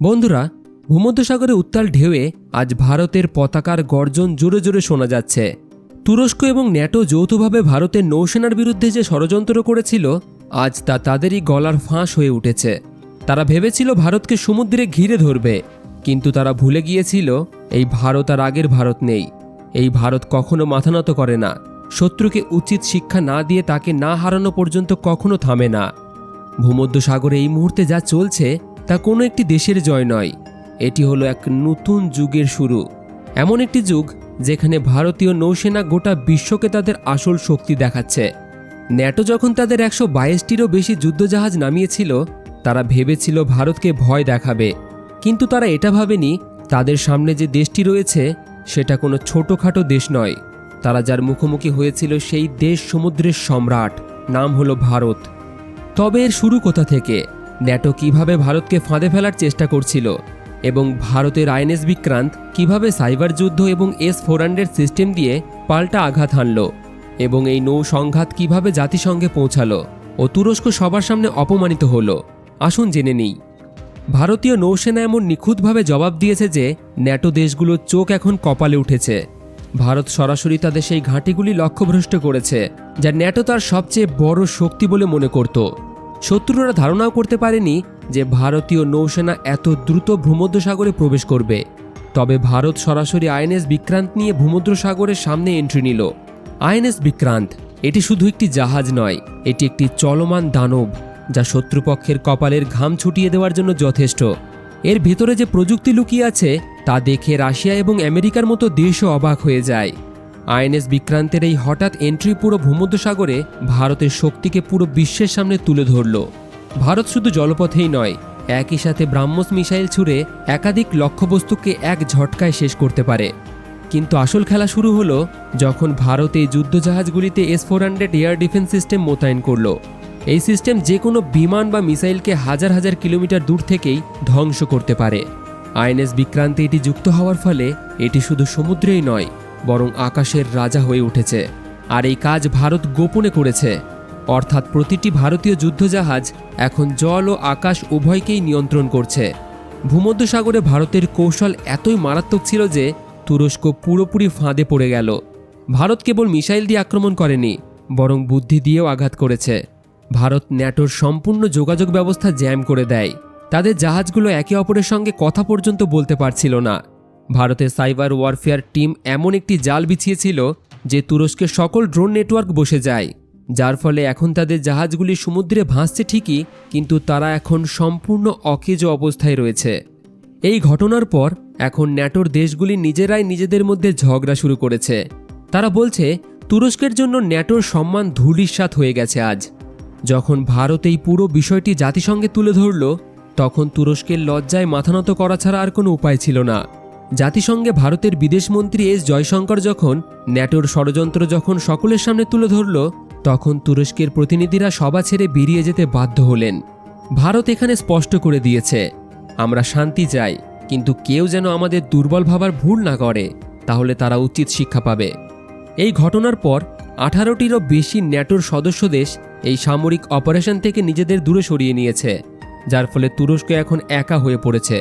বন্ধুরা, ভূমধ্যসাগরে উত্তাল ঢেউয়ে আজ ভারতের পতাকার গর্জন জোরে জোরে শোনা যাচ্ছে। তুরস্ক এবং ন্যাটো যৌথভাবে ভারতের নৌসেনার বিরুদ্ধে যে ষড়যন্ত্র করেছিল, আজ তা তাদেরই গলার ফাঁস হয়ে উঠেছে। তারা ভেবেছিল ভারতকে সমুদ্রে ঘিরে ধরবে, কিন্তু তারা ভুলে গিয়েছিল এই ভারত আর আগের ভারত নেই। এই ভারত কখনো মাথা নত করে না। শত্রুকে উচিত শিক্ষা না দিয়ে তাকে না হারানো পর্যন্ত কখনো থামে না। ভূমধ্যসাগরে এই মুহূর্তে যা চলছে তা কোনো একটি দেশের জয় নয়, এটি হলো এক নতুন যুগের শুরু। এমন একটি যুগ যেখানে ভারতীয় নৌসেনা গোটা বিশ্বকে তাদের আসল শক্তি দেখাচ্ছে। ন্যাটো যখন তাদের 122টিরও বেশি যুদ্ধজাহাজ নামিয়েছিল, তারা ভেবেছিল ভারতকে ভয় দেখাবে, কিন্তু তারা এটা ভাবেনি তাদের সামনে যে দেশটি রয়েছে সেটা কোনো ছোটোখাটো দেশ নয়। তারা যার মুখোমুখি হয়েছিল সেই দেশ সমুদ্রের সম্রাট, নাম হলো ভারত। তবে এর শুরু কোথা থেকে? ন্যাটো কিভাবে ভারতকে ফাঁদে ফেলার চেষ্টা করছিল, এবং ভারতের আইএনএস বিক্রান্ত কিভাবে সাইবার যুদ্ধ এবং S-400 সিস্টেম দিয়ে পাল্টা আঘাত হানল, এবং এই নৌ সংঘাত কিভাবে জাতিসংঘে পৌঁছালো ও তুরস্ক সবার সামনে অপমানিত হলো, আসুন জেনে নিই। ভারতীয় নৌসেনা এমন নিখুঁতভাবে জবাব দিয়েছে যে ন্যাটো দেশগুলোর চোখ এখন কপালে উঠেছে। ভারত সরাসরি তাদের সেই ঘাঁটিগুলি লক্ষ্যভ্রষ্ট করেছে যা ন্যাটো তার সবচেয়ে বড় শক্তি বলে মনে করত। শত্রুরা ধারণাও করতে পারেনি যে ভারতীয় নৌসেনা এত দ্রুত ভূমধ্যসাগরে প্রবেশ করবে। তবে ভারত সরাসরি আইএনএস বিক্রান্ত নিয়ে ভূমধ্যসাগরের সামনে এন্ট্রি নিল। আইএনএস বিক্রান্ত এটি শুধু একটি জাহাজ নয়, এটি একটি চলমান দানব যা শত্রুপক্ষের কপালের ঘাম ছুটিয়ে দেওয়ার জন্য যথেষ্ট। এর ভেতরে যে প্রযুক্তি লুকিয়ে আছে তা দেখে রাশিয়া এবং আমেরিকার মতো দেশও অবাক হয়ে যায়। আইএনএস বিক্রান্তের এই হঠাৎ এন্ট্রি পুরো ভূমধ্যসাগরে ভারতের শক্তিকে পুরো বিশ্বের সামনে তুলে ধরল। ভারত শুধু জলপথেই নয়, একই সাথে ব্রাহ্মস মিসাইল ছুড়ে একাধিক লক্ষ্যবস্তুকে এক ঝটকায় শেষ করতে পারে। কিন্তু আসল খেলা শুরু হলো যখন ভারত এই যুদ্ধজাহাজগুলিতে S-400 এয়ার ডিফেন্স সিস্টেম মোতায়েন করল। এই সিস্টেম যে কোনো বিমান বা মিসাইলকে হাজার হাজার কিলোমিটার দূর থেকেই ধ্বংস করতে পারে। আইএনএস বিক্রান্তে এটি যুক্ত হওয়ার ফলে এটি শুধু সমুদ্রেই নয়, বরং আকাশের রাজা হয়ে উঠেছে। আর এই কাজ ভারত গোপনে করেছে, অর্থাৎ প্রতিটি ভারতীয় যুদ্ধজাহাজ এখন জল ও আকাশ উভয়কেই নিয়ন্ত্রণ করছে। ভূমধ্যসাগরে ভারতের কৌশল এতই মারাত্মক ছিল যে তুরস্ক পুরোপুরি ফাঁদে পড়ে গেল। ভারত কেবল মিসাইল দিয়ে আক্রমণ করেনি, বরং বুদ্ধি দিয়েও আঘাত করেছে। ভারত ন্যাটোর সম্পূর্ণ যোগাযোগ ব্যবস্থা জ্যাম করে দেয়। তাদের জাহাজগুলো একে অপরের সঙ্গে কথা পর্যন্ত বলতে পারছিল না। ভারতের সাইবার ওয়ারফেয়ার টিম এমন একটি জাল বিছিয়েছিল যে তুরস্কের সকল ড্রোন নেটওয়ার্ক বসে যায়, যার ফলে এখন তাদের জাহাজগুলি সমুদ্রে ভাসছে ঠিকই, কিন্তু তারা এখন সম্পূর্ণ অকেজো অবস্থায় রয়েছে। এই ঘটনার পর এখন ন্যাটোর দেশগুলি নিজেরাই নিজেদের মধ্যে ঝগড়া শুরু করেছে। তারা বলছে তুরস্কের জন্য ন্যাটোর সম্মান ধূলিসাৎ হয়ে গেছে। আজ যখন ভারত এই পুরো বিষয়টি জাতিসংঘে তুলে ধরল, তখন তুরস্কের লজ্জায় মাথা নত করা ছাড়া আর কোনো উপায় ছিল না। জাতিসংঘে ভারতের বিদেশমন্ত্রী S জয়শঙ্কর যখন ন্যাটোর ষড়যন্ত্র যখন সকলের সামনে তুলে ধরল, তখন তুরস্কের প্রতিনিধিরা সভা ছেড়ে বেরিয়ে যেতে বাধ্য হলেন। ভারত এখানে স্পষ্ট করে দিয়েছে, আমরা শান্তি চাই, কিন্তু কেউ যেন আমাদের দুর্বল ভাবার ভুল না করে, তাহলে তারা উচিত শিক্ষা পাবে। এই ঘটনার পর 18টিরও বেশি ন্যাটোর সদস্য দেশ এই সামরিক অপারেশন থেকে নিজেদের দূরে সরিয়ে নিয়েছে, যার ফলে তুরস্ক এখন একা হয়ে পড়েছে।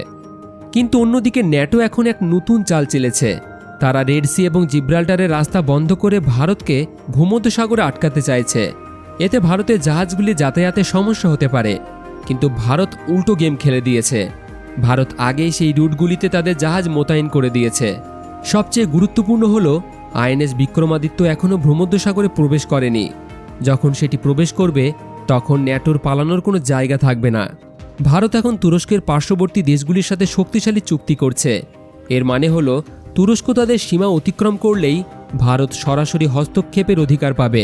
কিন্তু অন্যদিকে ন্যাটো এখন এক নতুন চাল চেলেছে। তারা রেড সি এবং জিব্রাল্টারের রাস্তা বন্ধ করে ভারতকে ভূমধ্যসাগরে আটকাতে চাইছে। এতে ভারতের জাহাজগুলি যাতায়াতে সমস্যা হতে পারে, কিন্তু ভারত উল্টো গেম খেলে দিয়েছে। ভারত আগেই সেই রুটগুলিতে তাদের জাহাজ মোতায়েন করে দিয়েছে। সবচেয়ে গুরুত্বপূর্ণ হলো আইএনএস বিক্রমাদিত্য এখনও ভূমধ্যসাগরে প্রবেশ করেনি। যখন সেটি প্রবেশ করবে, তখন ন্যাটোর পালানোর কোনো জায়গা থাকবে না। ভারত এখন তুরস্কের পার্শ্ববর্তী দেশগুলির সাথে শক্তিশালী চুক্তি করছে। এর মানে হলো তুরস্ক তাদের সীমা অতিক্রম করলেই ভারত সরাসরি হস্তক্ষেপের অধিকার পাবে।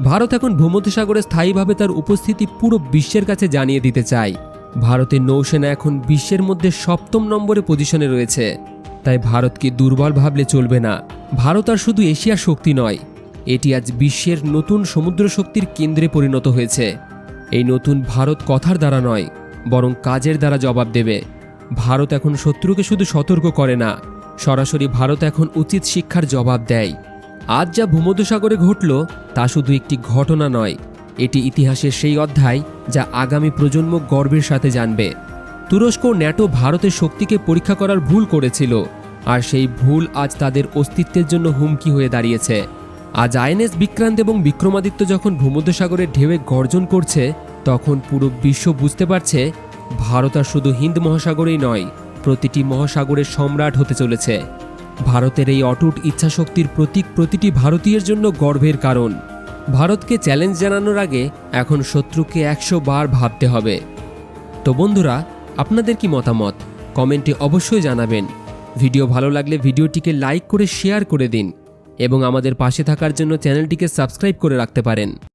ভারত এখন ভূমধ্যসাগরে স্থায়ীভাবে তার উপস্থিতি পুরো বিশ্বের কাছে জানিয়ে দিতে চায়। ভারতের নৌসেনা এখন বিশ্বের মধ্যে 7ম নম্বরে পজিশনে রয়েছে। তাই ভারতকে দুর্বল ভাবলে চলবে না। ভারত আর শুধু এশিয়ার শক্তি নয়, এটি আজ বিশ্বের নতুন সমুদ্র শক্তির কেন্দ্রে পরিণত হয়েছে। এই নতুন ভারত কথার দ্বারা নয়, বরং কাজের দ্বারা জবাব দেবে। ভারত এখন শত্রুকে শুধু সতর্ক করে না, সরাসরি ভারত এখন উচিত শিক্ষার জবাব দেয়। আজ যা ভূমধ্যসাগরে ঘটল তা শুধু একটি ঘটনা নয়, এটি ইতিহাসের সেই অধ্যায় যা আগামী প্রজন্ম গর্বের সাথে জানবে। তুরস্ক ও ন্যাটো ভারতের শক্তিকে পরীক্ষা করার ভুল করেছিল, আর সেই ভুল আজ তাদের অস্তিত্বের জন্য হুমকি হয়ে দাঁড়িয়েছে। আজ আইএনএস বিক্রান্ত এবং বিক্রমাদিত্য যখন ভূমধ্যসাগরের ঢেউয়ে গর্জন করছে, তখন পুরো বিশ্ব বুঝতে পারছে ভারত আর শুধু হিন্দ মহাসাগরেই নয়, প্রতিটি মহাসাগরের সম্রাট হতে চলেছে। ভারতের এই অটুট ইচ্ছাশক্তির প্রতীক প্রতিটি ভারতীয়ের জন্য গর্বের কারণ। ভারতকে চ্যালেঞ্জ জানানোর আগে এখন শত্রুকে 100 বার ভাবতে হবে। তো বন্ধুরা, আপনাদের কি মতামত কমেন্টে অবশ্যই জানাবেন। ভিডিও ভালো লাগলে ভিডিওটিকে লাইক করে শেয়ার করে দিন এবং আমাদের পাশে থাকার জন্য চ্যানেলটিকে সাবস্ক্রাইব করে রাখতে পারেন।